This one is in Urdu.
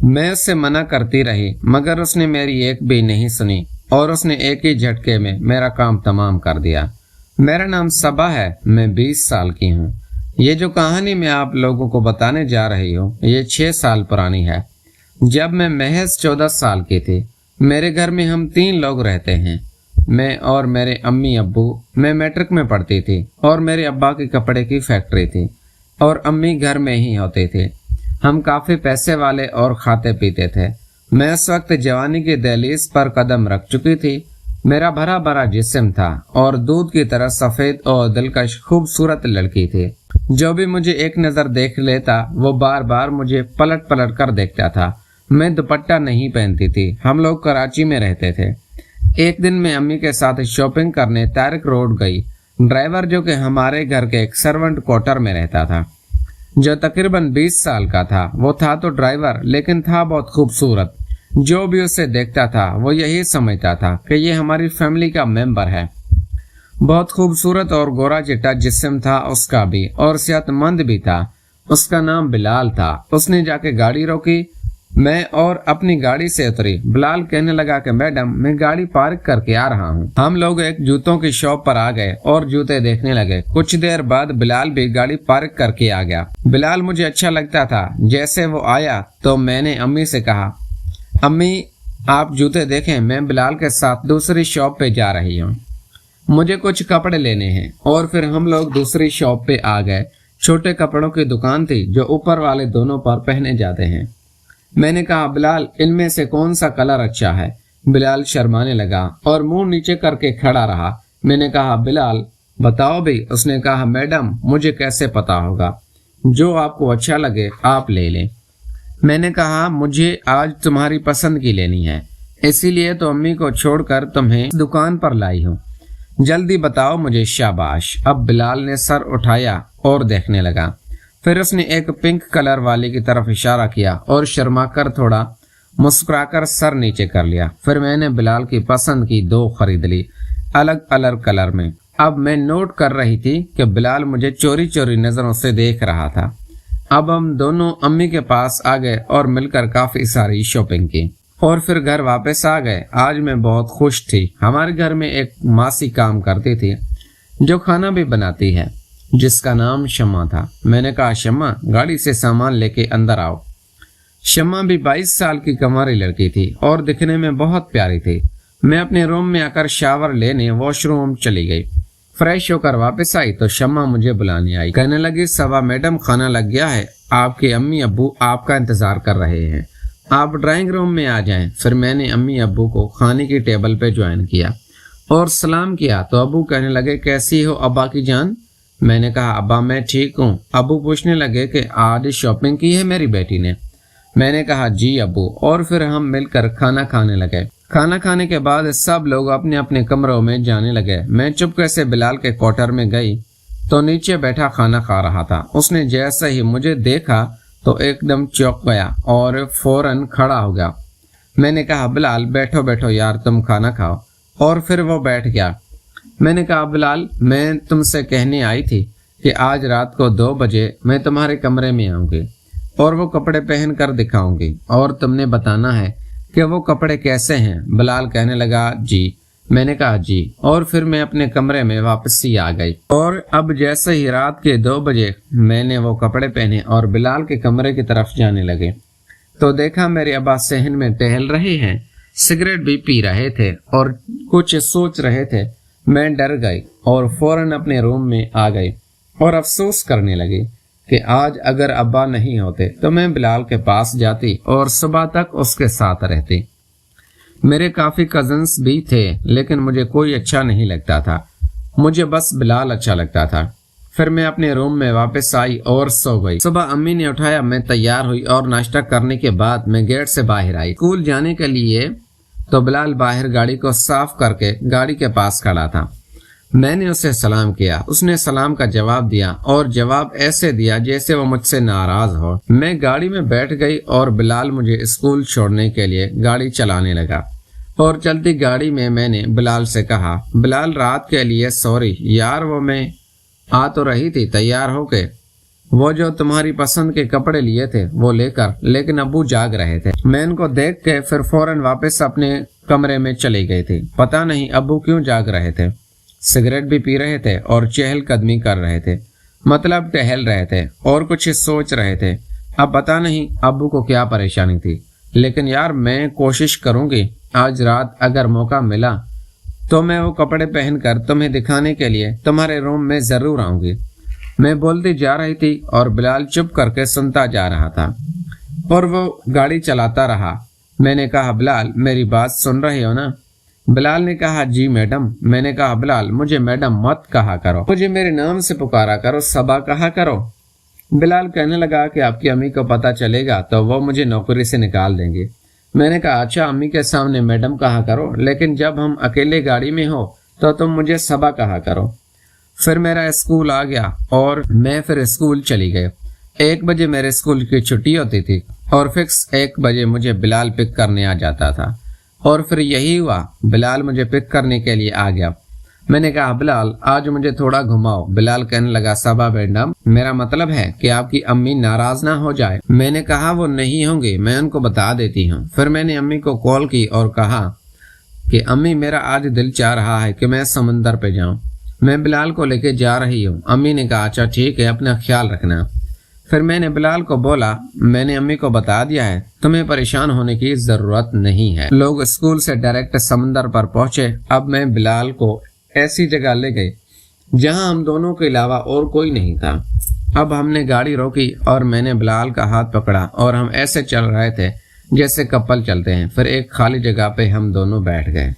میں اس سے منع کرتی رہی مگر اس نے میری ایک بھی نہیں سنی اور اس نے ایک ہی جھٹکے میں میرا کام تمام کر دیا۔ میرا نام صبا ہے، میں 20 سال کی ہوں۔ یہ جو کہانی میں آپ لوگوں کو بتانے جا رہی ہوں یہ 6 سال پرانی ہے۔ جب میں محض 14 سال کی تھی، میرے گھر میں ہم 3 لوگ رہتے ہیں، میں اور میرے امی ابو۔ میں میٹرک میں پڑھتی تھی اور میرے ابا کی کپڑے کی فیکٹری تھی اور امی گھر میں ہی ہوتے تھے۔ ہم کافی پیسے والے اور کھاتے پیتے تھے۔ میں اس وقت جوانی کی دہلیز پر قدم رکھ چکی تھی۔ میرا بھرا بھرا جسم تھا اور دودھ کی طرح سفید اور دلکش خوبصورت لڑکی تھی۔ جو بھی مجھے ایک نظر دیکھ لیتا وہ بار بار مجھے پلٹ پلٹ کر دیکھتا تھا۔ میں دوپٹہ نہیں پہنتی تھی۔ ہم لوگ کراچی میں رہتے تھے۔ ایک دن میں امی کے ساتھ شاپنگ کرنے طارق روڈ گئی۔ ڈرائیور جو کہ ہمارے گھر کے ایک سرونٹ کوارٹر میں رہتا تھا، جو تقریباً 20 سال کا تھا، وہ تھا تو ڈرائیور لیکن تھا بہت خوبصورت۔ جو بھی اسے دیکھتا تھا وہ یہی سمجھتا تھا کہ یہ ہماری فیملی کا ممبر ہے۔ بہت خوبصورت اور گورا چٹا جسم تھا اس کا بھی اور صحت مند بھی تھا۔ اس کا نام بلال تھا۔ اس نے جا کے گاڑی روکی، میں اور اپنی گاڑی سے اتری۔ بلال کہنے لگا کہ میڈم میں گاڑی پارک کر کے آ رہا ہوں۔ ہم لوگ ایک جوتوں کی شاپ پر آ گئے اور جوتے دیکھنے لگے۔ کچھ دیر بعد بلال بھی گاڑی پارک کر کے آ گیا۔ بلال مجھے اچھا لگتا تھا۔ جیسے وہ آیا تو میں نے امی سے کہا، امی آپ جوتے دیکھیں، میں بلال کے ساتھ دوسری شاپ پہ جا رہی ہوں، مجھے کچھ کپڑے لینے ہیں۔ اور پھر ہم لوگ دوسری شاپ پہ آ گئے۔ چھوٹے کپڑوں کی دکان تھی جو اوپر والے دونوں پر پہنے جاتے ہیں۔ میں نے کہا بلال ان میں سے کون سا کلر اچھا ہے؟ بلال شرمانے لگا اور منہ نیچے کر کے کھڑا رہا۔ میں نے کہا بلال بتاؤ بھی۔ اس نے کہا میڈم مجھے کیسے پتا ہوگا، جو آپ کو اچھا لگے آپ لے لیں۔ میں نے کہا مجھے آج تمہاری پسند کی لینی ہے، اسی لیے تو امی کو چھوڑ کر تمہیں دکان پر لائی ہوں، جلدی بتاؤ مجھے۔ شاباش۔ اب بلال نے سر اٹھایا اور دیکھنے لگا۔ پھر اس نے ایک پنک کلر والی کی طرف اشارہ کیا اور شرما کر تھوڑا مسکرا کر سر نیچے کر لیا۔ پھر میں نے بلال کی پسند کی 2 خرید لی، الگ الگ کلر میں۔ اب میں نوٹ کر رہی تھی کہ بلال مجھے چوری چوری نظروں سے دیکھ رہا تھا۔ اب ہم دونوں امی کے پاس آ گئے اور مل کر کافی ساری شاپنگ کی اور پھر گھر واپس آ گئے۔ آج میں بہت خوش تھی۔ ہمارے گھر میں ایک ماسی کام کرتی تھی جو کھانا بھی بناتی ہے، جس کا نام شمع تھا۔ میں نے کہا شمع گاڑی سے سامان لے کے اندر آؤ۔ شمع بھی 22 سال کی کماری لڑکی تھی اور دکھنے میں بہت پیاری تھی۔ میں اپنے روم میں آ کر شاور لینے واش روم چلی گئی۔ فریش ہو کر واپس آئی تو شمع مجھے بلانے آئی۔ کہنے لگی صبا میڈم کھانا لگ گیا ہے، آپ کے امی ابو آپ کا انتظار کر رہے ہیں، آپ ڈرائنگ روم میں آ جائیں۔ پھر میں نے امی ابو کو کھانے کی ٹیبل پہ جوائن کیا اور سلام کیا تو ابو کہنے لگے کیسی ہو ابا کی جان؟ میں نے کہا ابا میں ٹھیک ہوں۔ ابو پوچھنے لگے کہ آج شاپنگ کی ہے میری بیٹی نے؟ میں نے کہا جی ابو۔ اور پھر ہم مل کر کھانا کھانے لگے۔ کھانا کھانے کے بعد سب لوگ اپنے اپنے کمروں میں جانے لگے۔ میں چپکے سے بلال کے کوارٹر میں گئی تو نیچے بیٹھا کھانا کھا رہا تھا۔ اس نے جیسے ہی مجھے دیکھا تو ایک دم چونک گیا اور فوراً کھڑا ہو گیا۔ میں نے کہا بلال بیٹھو بیٹھو یار تم کھانا کھاؤ، اور پھر وہ بیٹھ گیا۔ میں نے کہا بلال میں تم سے کہنے آئی تھی کہ آج رات کو 2 بجے میں تمہارے کمرے میں آؤں گی اور وہ کپڑے پہن کر دکھاؤں گی اور تم نے بتانا ہے کہ وہ کپڑے کیسے ہیں۔ بلال کہنے لگا جی۔ میں نے کہا جی، اور پھر میں اپنے کمرے میں واپس ہی آ گئی۔ اور اب جیسے ہی رات کے 2 بجے میں نے وہ کپڑے پہنے اور بلال کے کمرے کی طرف جانے لگے تو دیکھا میرے ابا صحن میں ٹہل رہے ہیں، سگریٹ بھی پی رہے تھے اور کچھ سوچ رہے تھے۔ میں ڈر گئی اور فوراً اپنے روم میں آ گئی اور افسوس کرنے لگی کہ آج اگر ابا نہیں ہوتے تو میں بلال کے پاس جاتی اور صبح تک اس کے ساتھ رہتی۔ میرے کافی کزنس بھی تھے لیکن مجھے کوئی اچھا نہیں لگتا تھا، مجھے بس بلال اچھا لگتا تھا۔ پھر میں اپنے روم میں واپس آئی اور سو گئی۔ صبح امی نے اٹھایا، میں تیار ہوئی اور ناشتہ کرنے کے بعد میں گیٹ سے باہر آئی اسکول جانے کے لیے تو بلال باہر گاڑی کو صاف کر کے گاڑی کے پاس کھڑا تھا۔ میں نے اسے سلام کیا، اس نے سلام کا جواب دیا اور جواب ایسے دیا جیسے وہ مجھ سے ناراض ہو۔ میں گاڑی میں بیٹھ گئی اور بلال مجھے اسکول چھوڑنے کے لیے گاڑی چلانے لگا اور چلتی گاڑی میں نے بلال سے کہا بلال رات کے لیے سوری یار، وہ میں آ تو رہی تھی تیار ہو کے، وہ جو تمہاری پسند کے کپڑے لیے تھے وہ لے کر، لیکن ابو جاگ رہے تھے۔ میں ان کو دیکھ کے پھر فوراً واپس اپنے کمرے میں چلی گئی تھی۔ پتہ نہیں ابو کیوں جاگ رہے تھے، سگریٹ بھی پی رہے تھے اور چہل قدمی کر رہے تھے، مطلب ٹہل رہے تھے اور کچھ سوچ رہے تھے۔ اب پتہ نہیں ابو کو کیا پریشانی تھی، لیکن یار میں کوشش کروں گی آج رات اگر موقع ملا تو میں وہ کپڑے پہن کر تمہیں دکھانے کے لیے تمہارے روم میں ضرور آؤں گی۔ میں بولتی جا رہی تھی اور بلال چپ کر کے سنتا جا رہا تھا اور وہ گاڑی چلاتا رہا۔ میں نے کہا بلال میری بات سن رہے ہو نا؟ بلال نے کہا جی میڈم۔ میں نے کہا بلال مجھے میڈم مت کہا کرو، مجھے میرے نام سے پکارا کرو، صبا کہا کرو۔ بلال کہنے لگا کہ آپ کی امی کو پتہ چلے گا تو وہ مجھے نوکری سے نکال دیں گے۔ میں نے کہا اچھا امی کے سامنے میڈم کہا کرو، لیکن جب ہم اکیلے گاڑی میں ہو تو تم مجھے صبا کہا کرو۔ پھر میرا اسکول آ گیا اور میں پھر اسکول چلی گئی۔ 1 بجے میرے اسکول کی چھٹی ہوتی تھی اور فکس 1 بجے مجھے بلال پک کرنے آ جاتا تھا، اور پھر یہی ہوا، بلال مجھے پک کرنے کے لیے آ گیا۔ میں نے کہا بلال آج مجھے تھوڑا گھماؤ۔ بلال کہنے لگا صبا میڈم میرا مطلب ہے کہ آپ کی امی ناراض نہ ہو جائے۔ میں نے کہا وہ نہیں ہوں گے، میں ان کو بتا دیتی ہوں۔ پھر میں نے امی کو کال کی اور کہا کہ امی میرا آج دل چاہ رہا ہے کہ میں سمندر پہ جاؤں، میں بلال کو لے کے جا رہی ہوں۔ امی نے کہا اچھا ٹھیک ہے، اپنا خیال رکھنا۔ پھر میں نے بلال کو بولا میں نے امی کو بتا دیا ہے، تمہیں پریشان ہونے کی ضرورت نہیں ہے۔ لوگ اسکول سے ڈائریکٹ سمندر پر پہنچے۔ اب میں بلال کو ایسی جگہ لے گئی جہاں ہم دونوں کے علاوہ اور کوئی نہیں تھا۔ اب ہم نے گاڑی روکی اور میں نے بلال کا ہاتھ پکڑا اور ہم ایسے چل رہے تھے جیسے کپل چلتے ہیں۔ پھر ایک خالی جگہ پہ ہم دونوں بیٹھ گئے۔